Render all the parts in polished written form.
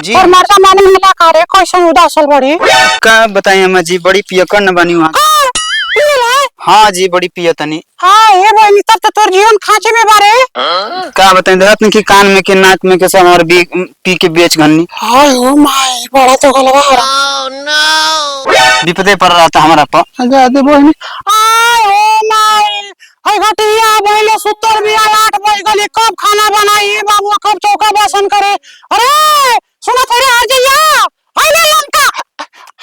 जी और मर्दा माने मिला करे कैसन उदासल बड़ी का बताई अम्मा जी बड़ी पियकर न बनी वहाँ हाँ जी बड़ी पिय तनी हाँ ये बहनी तब तो तोर जीवन खांचे में बारे का बताई देहत की कान में के नाक में के सब और पी के बेच घनी हाय ओ माय बड़ा तो गलवा हो रहा विपदे पड़ रहा था हमारा पर अरे अरे बहनी हाय ओ माय हाय घटिया बहले सुतर बिया 8 बज गली कब खाना बनाई बाबू कब चौका बासन करे अरे सुनो थोड़े आ जाइया हाय ले लंका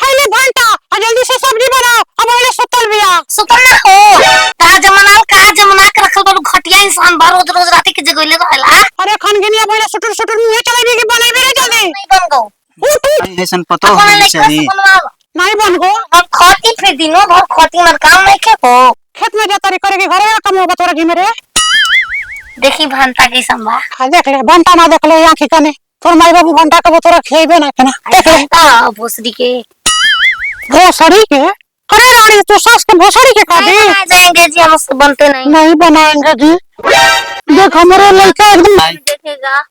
हाय ले भंटा आ जल्दी से सब्जी बनाओ अब बहले सुतर ना हो का जमना के रखल बड़ घटिया इंसान बार रोज रोज रात के जगले रहला अरे खन गिनिया बहले सुटर सुटर मुंह चलेबी के बनाई रे जल्दी नहीं बन गो उठ ऐसन पतो होनी चाहिए नहीं बन गो अब खती फिर दिनो भर खती मर काम नहीं के हो खेत में जाता रे करे के घरे काम हो बतोरा जी मेरे देखी भंटा की संभा हां देख ले भंटा ना देख ले आंखी कने तोर माई बाबू भंटा के बतोरा खेबे ना केना देख ले हां भोसड़ी के अरे रानी तू सास के भोसड़ी के काटी नहीं जाएंगे जी हम उसको बनते नहीं बनाएंगे जी देख हमारे लड़का एकदम देखेगा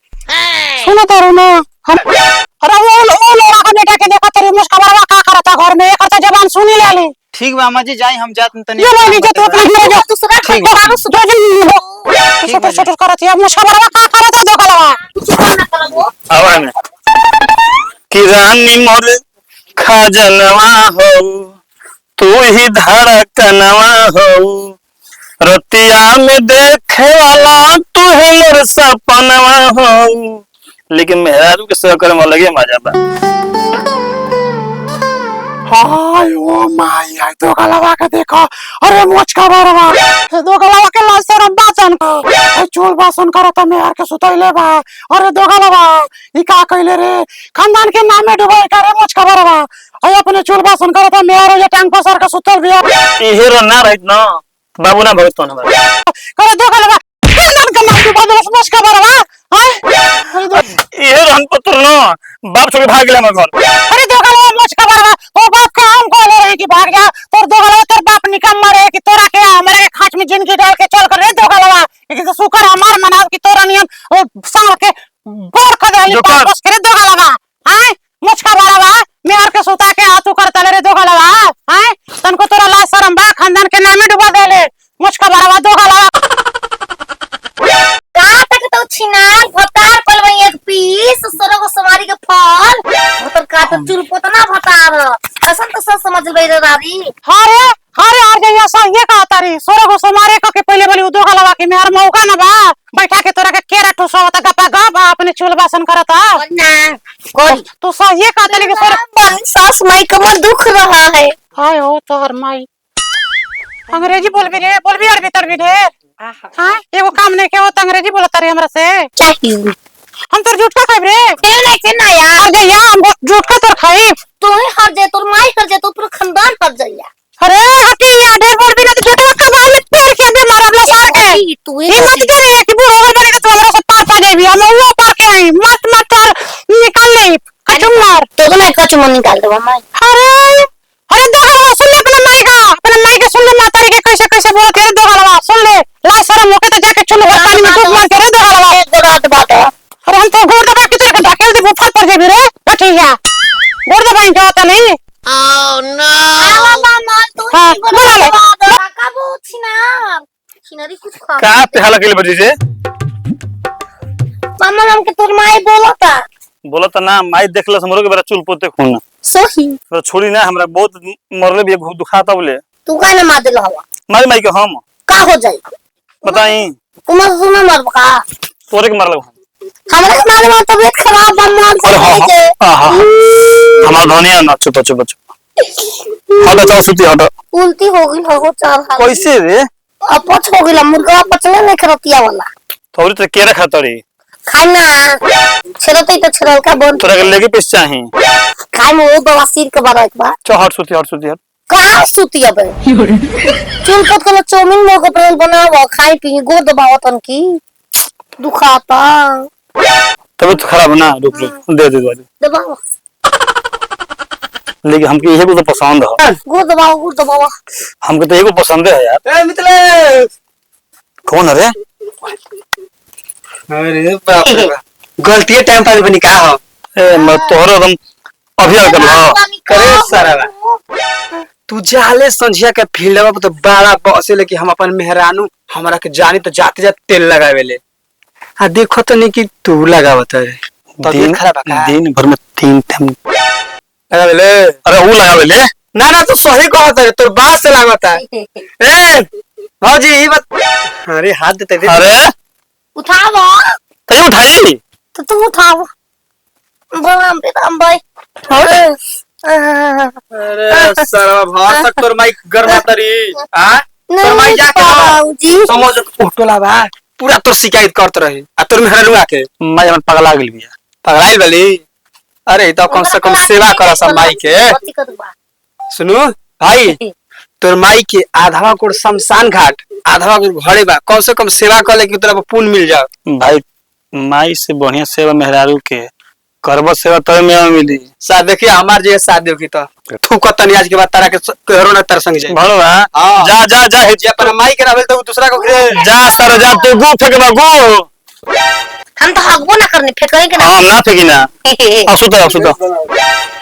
सुनो तारू ना हम अरे वो लोड़ा का बेटा के देखा तेरे मुस्का बरवा का करता घर में करता जबान सुनी ले ली ठीक बा अम्मा जी जाई हम जात तनी ये बोली जो तू अपने घर जा दूसरा के बाबू सुतो जी छोटे छोटे करत है मुस्का बरवा का करता देखलवा आवा में कि रानी मोर खजनवा हो तू ही धड़कनवा हो रतिया में देखे वाला तू ही मोर सपनवा हो लेकिन मेहरारू के सहकर में लगे मजा बा हाय ओ माय आई तो गलवा के देखो अरे मोचका बरवा दो गलवा के लासर बासन को चूल बासन करत में यार के सुतइले बा अरे दो गलवा ई का कइले रे खानदान के नाम में डुबाई करे मोचका बरवा अय अपने चूल बासन करत में यार ये टांग पसार के सुतल बिया ई हीरो ना रहित न बाबू ना भगत न हमरा करे दो गलवा खानदान के नाम डुबा दो मोचका बरवा ये रहन पुत्र न बाप छोड़ भाग गेला मगर अरे दो गलवा मोचका बरवा ओ बाप का हम को ले रही कि भाग जा तोर दो गलवा तोर बाप निकम मरे कि तोरा के हमरे खाच में जिंदगी डाल के चल कर रे दो गलवा कि तो शुक्र हमार मनाव कि तोरा नियम साल के बोर खदाली पास करे दो गलवा हां मोचका बरवा मेहर के सुता के हाथ कर तले रे दो गलवा हां तनको तोरा ला शर्म बा खानदान के नाम में डुबा देले मोचका बरवा दो गलवा तो छिनार भतार पलवा एक पीस सरग समारी के फल भतर का तो चुल पोतना भतार कसन तो सब समझ गई रे दादी हारे आ गया सा ये का तारी सरग समारे के पहले बोली दो गलवा के मेहर मौका ना बा बैठा के तोरा के केरा ठोसवता गपा गप अपने चुल बासन करता ना कोई तो सा ये का तारी के सर सास माई कमर दुख रहा है हाय हो तोहर माई अंग्रेजी बोलबी अरबी तरबी ढेर हां एगो काम नहीं के हो अंग्रेजी बोलत रे हमरा से चाहिए हम तोर झूठ का खाइब रे ए नहीं के ना यार अरे या हम झूठ का तोर खाइब तू ही हर जे तोर माई कर जे तो पूरा खानदान हर जाइया अरे हटे या ढेर बोलबी ना तो झूठवा का बाल में पेड़ के दे मारब ला सार के तू ही मत दे रे कि बूढ़ हो गई बड़ी तो हमरा से पार पा जाबी हम वो पार के आई मत तोर निकाल ले कचुम मार तो नहीं कचुम निकाल दे माई अरे दो गलवा सुन ले अपने माई के सुन ले मातारी के कैसे कैसे बोलत है दो गलवा सुन ले ला शर्म होके तो जाके चुल पानी में डूब मार के रे दो गलवा एक रात बात है अरे हम तो गोड़ दबा के तेरे ढकेल दे बुफर पर जेबी रे बचिया गोड़ दबाई के होता नहीं ओह नो मामा तू ही बोला ले का बोछिना छिनरी कुछ खा का पे हला के बजी से मामा हम के तोर माई बोलत ना माई देखलस हमरो के बड़ा चुल पोते खून सही पर छोड़ी ना हमरा बहुत मरले भी दुखाता बोले तू का ना मार देलो हवा माई के हम का हो जाई बताई तुम सुना मर का तोरे के मारल हमरा के मारे में तबीयत खराब बन मार से हमार धनिया ना चुप हटा चल सुती हटा उल्टी हो गई हो चार हाल कैसे रे अपच हो गइला मुर्गा पचले नहीं खरतिया वाला थोड़ी तो केरा खातरी खाना छरते तो छरल का बन तोरा के लेके पीस चाही खाए में वो बवासीर के बारे में चल हट सुती का सुती अब चुल पत के चाउमीन में को प्रेल बनावा खाई पी गोद दबावा तन की दुखाता तबीयत खराब ना रुक दे दबावा लेकिन हमके यही तो पसंद है गोद दबावा हमके तो यही पसंद है यार मित्र कौन है रे अरे बाप रे गलती टाइम पास बनी का हो मैं तोहरो एकदम अभियान कर लो। करे सारा तू जाले संझिया के फील्डवा पर तो बड़ा बसे लेके हम अपन मेहरानू हमरा के जानी तो जाते जाते तेल लगावेले। आ देखो तो नहीं कि तू लगावत है दिन दिन भर में 3 टाइम लगावेले। अरे वो लगावेले ना ना तू सही कहत है तोर बात से लागत है। ए भौजी ई बात अरे हाथ देते दे। अरे उठाओ तो उठाई तो तुम उठाओ राम राम भाई। अरे सरवा भात तक तोर माई गरमातरी हां तोर माई जाके बाबूजी समझ उठोला बा पूरा तोर शिकायत करत रही आ तोर मेहरानू आके मैं मन पगला गेल बिया। पगड़ाइल वाली। अरे तो कम से कम सेवा कर सब माई के। सुनो भाई तोर माई के आधवा कोड़ शमशान घाट आधवा कोड़ घरे बा कम से कम सेवा कर ले कि तोरा पुण्य मिल जाओ। भाई माई से बढ़िया सेवा मेहरारू के करब सेवा तब में मिली। साथ देखिए हमार जे साथ देखी तो तू कतनी आज के बाद तारा के कहरो ना तार संग जाए भणवा हाँ। जा जा जा जे अपन माई के रहल तो दूसरा को जा सर जा तू गु फेंकबा गु। हम तो हगबो ना करने फेंकने के ना। हम ना फेंकी ना असुतो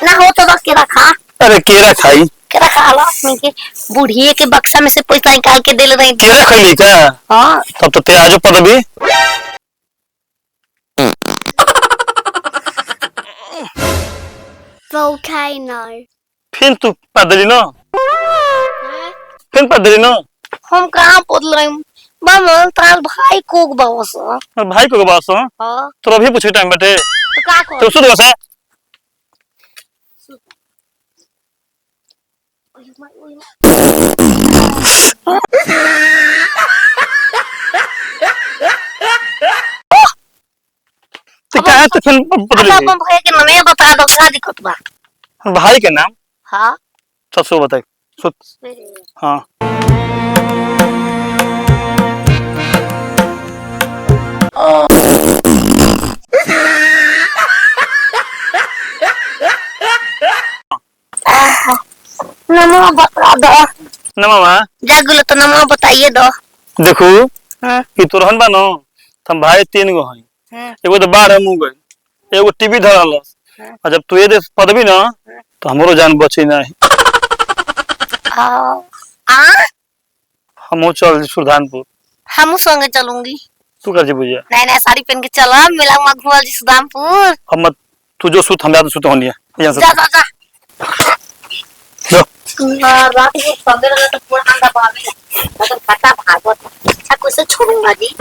ना हो तो बस के रखा। अरे केरा खाई केरा खा लो अपनी के बुढ़िए के बक्सा में से पैसा निकाल के दे ले रही। केरा खैली का हां तब तो ते आजो पदवी Volcano. फिर तू पदली न फिर पदली न हम कहां पदल रही बम तार भाई कोक बावस। और भाई को बास हो हां तो अभी पूछे टाइम बैठे तो का कर तो सुध वैसे तो क्या है तो फिर पदली अच्छा बम भाई के नाम बता दो का दिक्कत बा। भाई के नाम हां ससुर बताए सुध हाँ नमो बता दो ना मामा जागुल तो नमो बताइए दो। देखो हां ई तो रहन बा न हम भाई 3 गो हई एगो तो बाहर हम गए एगो टीवी धरल और जब तू ये दे पदवी ना तो हमरो जान बची नहीं। आ हम चल सुल्तानपुर हम संगे चलूंगी। तू कर जी बुझिया नया नया साड़ी पहन के चला मेला में घुमाल जी सुदामपुर। अब मत तू जो सुत हम याद सुत होनिया यहां से जा जा जा जो रात को सवेरे तो पूरा अंडा पावे मतलब फटा भागवत अच्छा कैसे छोड़ूंगा जी।